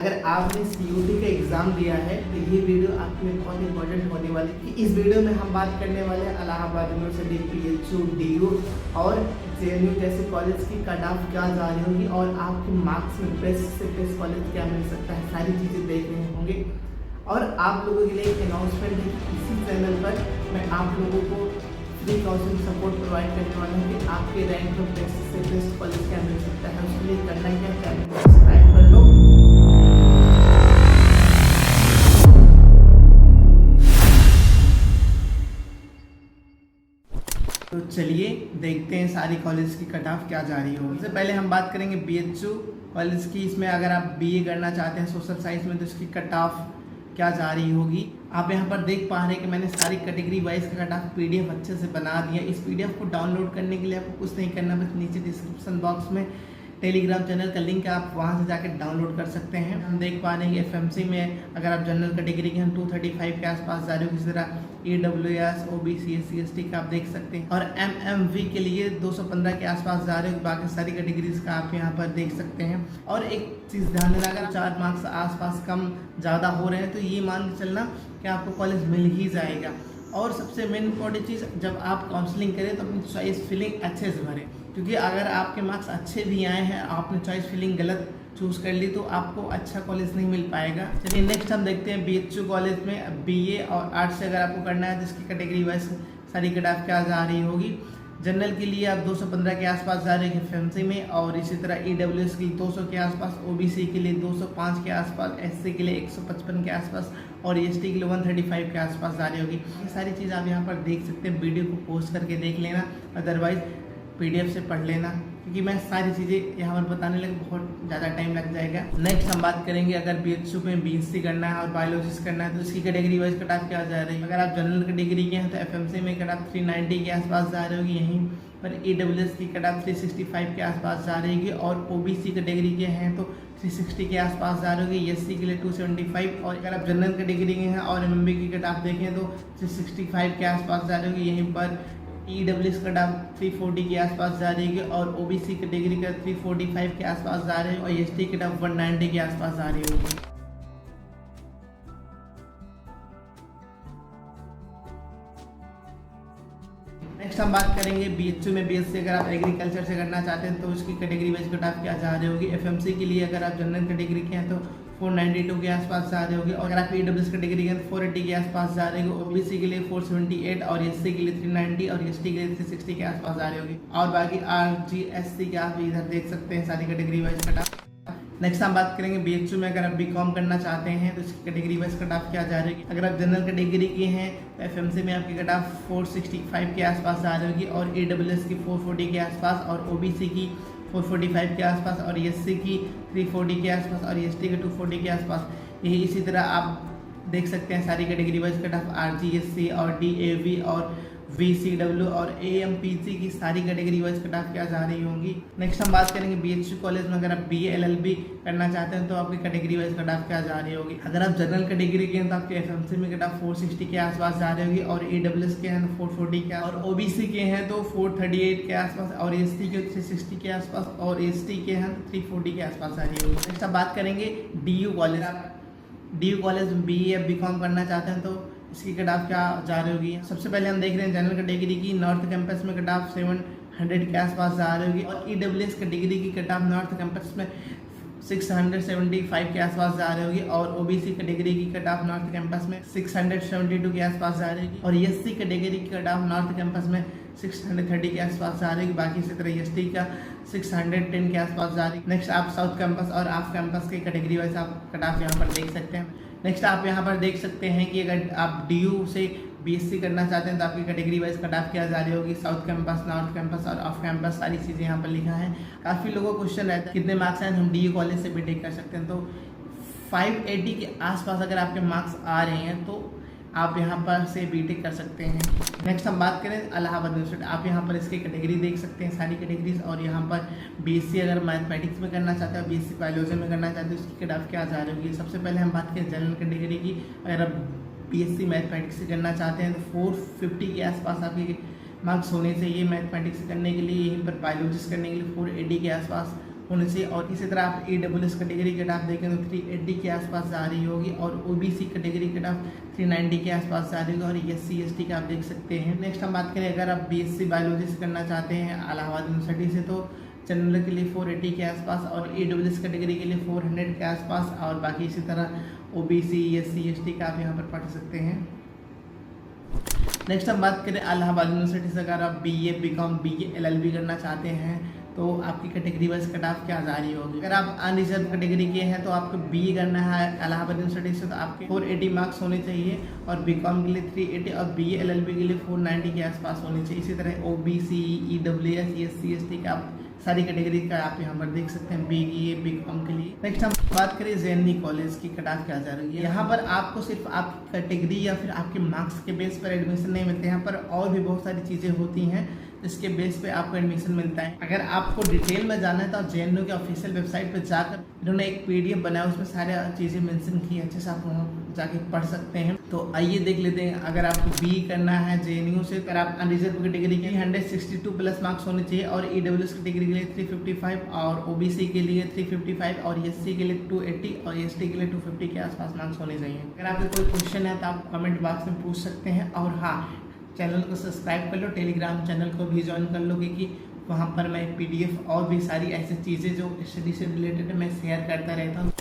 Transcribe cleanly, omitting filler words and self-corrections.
अगर आपने सीयूटी का एग्ज़ाम दिया है तो ये वीडियो आपके लिए बहुत इंपॉर्टेंट होने वाली है। इस वीडियो में हम बात करने वाले हैं इलाहाबाद यूनिवर्सिटी, पीएचयू, डीयू और जेएनयू जैसे कॉलेज की कट ऑफ क्या जा रही होगी और आपके मार्क्स में बेस्ट से बेस्ट कॉलेज क्या मिल सकता है, सारी चीज़ें देख रहे होंगे। और आप लोगों के लिए एक अनाउंसमेंट है कि इसी चैनल पर मैं आप लोगों को फ्री काउंसलिंग सपोर्ट प्रोवाइड करने वाला हूँ कि आपके रैंक में बेस्ट से बेस्ट कॉलेज क्या मिल सकता है। उसके लिए करना क्या, चैनल को सब्सक्राइब कर लो। तो चलिए देखते हैं सारी कॉलेज की कट ऑफ क्या जा रही होगी। सबसे पहले हम बात करेंगे बीएचयू कॉलेज की। इसमें अगर आप बीए करना चाहते हैं सोशल साइंस में तो इसकी कट ऑफ क्या जा रही होगी। आप यहाँ पर देख पा रहे हैं कि मैंने सारी कैटेगरी वाइज का कट ऑफ पीडीएफ अच्छे से बना दिया। इस पीडीएफ को डाउनलोड करने के लिए आपको कुछ नहीं करना, बस नीचे डिस्क्रिप्शन बॉक्स में टेलीग्राम चैनल का लिंक है, आप वहाँ से जाकर डाउनलोड कर सकते हैं। हम देख पा रहे हैं कि एफएमसी में अगर आप जनरल कैटेगरी के हैं 235 के आसपास जा रहे हो। किसी तरह ईडब्ल्यूएस, ओबीसी, एससी, एसटी का आप देख सकते हैं। और एमएमवी के लिए 215 के आसपास जा रहे हो। बाकी सारी कैटेगरीज का आप यहाँ पर देख सकते हैं। और एक चीज़ ध्यान देना, अगर 4 मार्क्स आसपास कम ज़्यादा हो रहे हैं तो ये मान के चलना कि आपको कॉलेज मिल ही जाएगा। और सबसे मेन इंपॉर्टेंट चीज़, जब आप काउंसलिंग करें तो अपनी चॉइस फिलिंग अच्छे से भरें, क्योंकि अगर आपके मार्क्स अच्छे भी आए हैं, आपने चॉइस फिलिंग गलत चूज़ कर ली तो आपको अच्छा कॉलेज नहीं मिल पाएगा। चलिए नेक्स्ट हम देखते हैं बीएचयू कॉलेज में बीए और आर्ट्स से अगर आपको करना है तो इसकी कैटेगरी वाइज सारी कट ऑफ क्या जा रही होगी। जनरल के लिए आप 215 के आसपास जा रहे हैं एफएमसी में, और इसी तरह ईडब्ल्यूएस के लिए 200 के आसपास, ओबीसी के लिए 205 के आसपास, एससी के लिए 155 के आसपास और एसटी के लिए 135 के आसपास जा रही होगी। ये सारी चीज़ आप यहाँ पर देख सकते हैं। वीडियो को पोस्ट करके देख लेना, अदरवाइज पीडीएफ से पढ़ लेना, क्योंकि मैं सारी चीज़ें यहाँ पर बताने लगे बहुत ज़्यादा टाइम लग जाएगा। नेक्स्ट हम बात करेंगे अगर बीएचयू में बीएससी करना है और बायोलॉजिस्ट करना है तो इसकी कैटेगरी वाइज कट ऑफ क्या जा रही है। अगर आप जनरल कैटेगरी के हैं तो एफएमसी में कट ऑफ 390 के आसपास जा रही होगी। यहीं पर ईडब्ल्यूएस की कट ऑफ 365 के आसपास जा रही है। और ओबीसी कैटेगरी के हैं तो 360 के आसपास जा रही होगी। एससी के लिए 275, और अगर आप जनरल कैटेगरी के हैं और एमएमबी की कट ऑफ देखें तो 365 के आसपास जा रही होगी। यहीं पर ईडब्ल्यूएस कट ऑफ 340 के आसपास जा रही है और ओबीसी कैटेगरी का 345 के आसपास जा रहे हैं और एसटी कट ऑफ 190 के आसपास जा रही होगी। नेक्स्ट हम बात करेंगे बीएचयू में बीएससी अगर आप एग्रीकल्चर से करना चाहते हैं तो उसकी कैटेगरी वाइज कट ऑफ क्या जा रही होगी। एफएमसी के लिए अगर आप जनरल कैटेगरी के हैं तो 492 के आसपास जा रही होगी। और अगर आप ईडब्ल्यूएस कैटेगरी के 480 के आसपास जा रही होगी। ओबीसी के लिए 478 और एससी के लिए 390 और एसटी के लिए 360 के आसपास जा रही होगी। और बाकी आरजीएससी के आप इधर देख सकते हैं सारी category wise cut off. Next हम बात करेंगे बीएचयू में अगर आप बीकॉम करना चाहते हैं तो इसकी कैटेगरी वाइज कट ऑफ क्या जा रही है। अगर आप जनरल कैटेगरी के हैं तो एफएमसी में आपकी कट ऑफ 465 के आसपास जा रही होगी और ईडब्ल्यूएस की 440 के आसपास और ओबीसी की 445 के आसपास और एससी की 340 के आसपास और एसटी के 240 के आसपास। यही इसी तरह आप देख सकते हैं सारी category wise cut off RGSC और डीएवी और वीसीडब्ल्यू और एएमपीसी की सारी कैटेगरी वाइज कट ऑफ क्या जा रही होंगी। नेक्स्ट हम बात करेंगे बीएचयू कॉलेज में अगर आप बीए एलएलबी करना चाहते हैं तो आपकी कैटेगरी वाइज कट ऑफ क्या जा रही होगी। अगर आप जनरल कैटेगरी के हैं तो आपके एफएमसी में कट ऑफ 460 के आसपास जा रही होगी और ईडब्ल्यूएस के हैं तो 440 के, और ओबीसी के हैं तो 438 के आसपास और एसटी के 360 के आसपास और एसटी के हैं तो 340 के आसपास जा रही होगी। नेक्स्ट आप बात करेंगे डीयू कॉलेज। डीयू कॉलेज में बीए या बीकॉम करना चाहते हैं तो इसकी कट ऑफ क्या जा रही होगी। सबसे पहले हम देख रहे हैं जनरल कैटेगरी की नॉर्थ कैंपस में कट ऑफ 700 के आसपास जा रही होगी। और ईडब्ल्यूएस कैटेगरी की कट ऑफ नॉर्थ कैंपस में 675 के आसपास जा रही होगी। और ओबीसी कैटेगरी की कट ऑफ नॉर्थ कैंपस में 672 के आसपास जा रही होगी। और एससी कैटेगरी की कट ऑफ नॉर्थ कैंपस में 630 के आसपास जा रही होगी। बाकी इसी तरह एसटी का 610 के आसपास जा रही है। नेक्स्ट आप साउथ कैंपस और ऑफ कैंपस की कैटेगरी वाइज आप कट ऑफ यहाँ पर देख सकते हैं। नेक्स्ट आप यहाँ पर देख सकते हैं कि अगर आप डीयू से बीएससी करना चाहते हैं तो आपकी कैटेगरी वाइज कट ऑफ क्या जा रही होगी। साउथ कैंपस, नॉर्थ कैंपस और ऑफ कैंपस सारी चीज़ें यहाँ पर लिखा है। काफ़ी लोगों को क्वेश्चन रहता है कितने मार्क्स आए हम डीयू कॉलेज से बीटेक कर सकते हैं। तो 580 के आसपास अगर आपके मार्क्स आ रहे हैं तो आप यहाँ पर से बीटेक कर सकते हैं। नेक्स्ट हम बात करें इलाहाबाद यूनिवर्सिटी। आप यहाँ पर इसकी कैटेगरी देख सकते हैं सारी कैटेगरीज। और यहाँ पर बीएससी अगर मैथमेटिक्स में करना चाहते हैं, बीएससी बायोलॉजी में करना चाहते हैं, उसकी कट ऑफ क्या जा रही होगी। सबसे पहले हम बात करें जनरल कैटेगरी की। अगर आप बीएससी मैथमेटिक्स से करना चाहते हैं तो 450 के आसपास आपके मार्क्स होने चाहिए मैथमेटिक्स करने के लिए। यहीं पर बायोलॉजिस्ट करने के लिए 480 के आसपास होनी चाहिए। और इसी तरह आप EWS कैटेगरी कट ऑफ देखें तो 380 के आसपास जा रही होगी और OBC कैटेगरी कट ऑफ 390 के आसपास जा रही होगी और SC ST का आप देख सकते हैं। नेक्स्ट हम बात करें, अगर आप BSc बायोलॉजी से करना चाहते हैं इलाहाबाद यूनिवर्सिटी से तो जनरल के लिए 480 के आसपास और EWS कैटेगरी के लिए 400 के आसपास, और बाकी इसी तरह OBC SC ST का आप यहाँ पर पढ़ सकते हैं। नेक्स्ट हम बात करें इलाहाबाद यूनिवर्सिटी से अगर आप BA BCom BA LLB करना चाहते हैं तो आपकी कैटेगरी वाइज कट ऑफ क्या जा रही होगी। अगर आप अनरिजर्व कैटेगरी के हैं तो आपको BA करना है इलाहाबाद यूनिवर्सिटी से तो आपके 480 मार्क्स होने चाहिए और BCom के लिए 380 और BA LLB के लिए 490 के आसपास होने चाहिए। इसी तरह OBC EWS SC ST का आप सारी कैटेगरी का आप यहाँ पर देख सकते हैं BA BCom के लिए। नेक्स्ट हम बात करें JNV कॉलेज की कट ऑफ क्या जा रही है। यहाँ पर आपको सिर्फ आपकी कैटेगरी या फिर आपके मार्क्स के बेस पर एडमिशन नहीं मिलते, यहाँ पर और भी बहुत सारी चीज़ें होती हैं जिसके बेस पे आपको एडमिशन मिलता है। अगर आपको डिटेल में जाना है तो आप JNU के ऑफिशियल वेबसाइट पर जाकर इन्होंने एक PDF बनाया, उसमें सारी चीज़ें मेंशन की है, अच्छे से आप वहाँ जाके पढ़ सकते हैं। तो आइए देख लेते हैं। अगर आपको BE करना है JNU से, अगर आप अनरिजर्व कैटेगरी के 162 प्लस मार्क्स होने चाहिए और EWS कैटेगरी के लिए 355 और OBC के लिए 355 और SC के लिए 280 और ST के लिए 250 के आसपास मार्क्स होने चाहिए। अगर आपको कोई क्वेश्चन है तो आप कमेंट बॉक्स में पूछ सकते हैं। और हाँ, चैनल को सब्सक्राइब कर लो, टेलीग्राम चैनल को भी ज्वाइन कर लो, क्योंकि वहाँ पर मैं PDF और भी सारी ऐसी चीज़ें जो स्टडी से रिलेटेड मैं शेयर करता रहता हूँ।